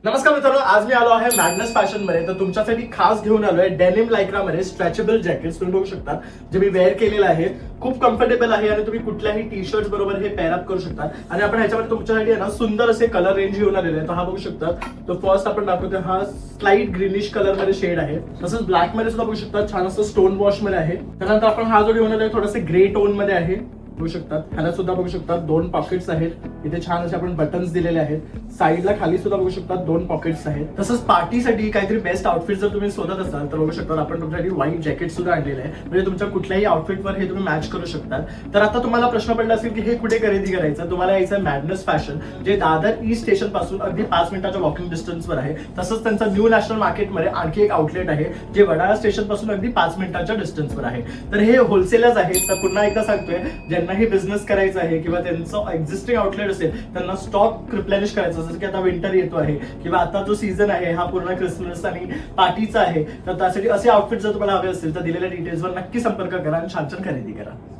नमस्कार मित्रांनो, आज मी आलो आहे मॅग्नस फॅशन मध्ये. तर तुमच्यासाठी खास घेऊन आलोय डेनिम लायक्रा मध्ये स्ट्रेचेबल जॅकेट्स. तुम्ही बघू शकता जे मी वेअर केलेलं आहे, खूप कम्फर्टेबल आहे आणि तुम्ही कुठल्याही टी शर्ट बरोबर हे पेअर अप करू शकता. आणि आपण ह्याच्यामध्ये तुमच्यासाठी आहे ना सुंदर असे कलर रेंज घेऊन आलेले आहे. तर हा बघू शकता, तो फर्स्ट आपण दाखवतो, हा स्लाइट ग्रीनिश कलर मध्ये शेड आहे. तसंच ब्लॅक मध्ये सुद्धा बघू शकता, छान असं स्टोन वॉश मध्ये आहे. त्यानंतर आपण हा जो घेऊन आलोय थोडासा ग्रे टोन मध्ये आहे, बघू शकतात. ह्याला सुद्धा बघू शकतात दोन पॉकेट्स आहेत. इथे छान असे आपण बटन्स दिलेले आहेत. साईडला खाली सुद्धा बघू शकतात दोन पॉकेट्स आहेत. तसंच पार्टीसाठी काहीतरी बेस्ट आउटफिट जर तुम्ही शोधत असाल तर बघू शकता आपण तुमच्यासाठी व्हाईट जॅकेट सुद्धा आणलेलं आहे. म्हणजे तुमच्या कुठल्याही आउटफिटवर हे तुम्ही मॅच करू शकता. तर आता तुम्हाला प्रश्न पडला असेल की हे कुठे खरेदी करायचं. तुम्हाला यायचं आहे मॅग्नस फॅशन, जे दादर ईस्ट स्टेशन पासून अगदी 5 मिनिटाच्या वॉकिंग डिस्टन्सवर आहे. तसंच त्यांचं न्यू नॅशनल मार्केटमध्ये आणखी एक आउटलेट आहे, जे वडाळा स्टेशन पासून अगदी 5 मिनिटाच्या डिस्टन्सवर आहे. तर हे होलसेलर्स आहेत. तर पुन्हा एकदा सांगतोय, ज्यांनाही बिझनेस करायचा आहे किंवा त्यांचं एक्झिस्टिंग आउटलेट असेल त्यांना स्टॉक रिप्लेनिश करायचा, जसं की आता विंटर येतो आहे किंवा आता जो सीझन आहे हा पूर्ण क्रिसमस आणि पार्टीचा आहे, तर त्यासाठी असे आउटफिट जर तुम्हाला हवे असतील तर दिलेल्या डिटेल्सवर नक्की संपर्क करा आणि छान छान खरेदी करा.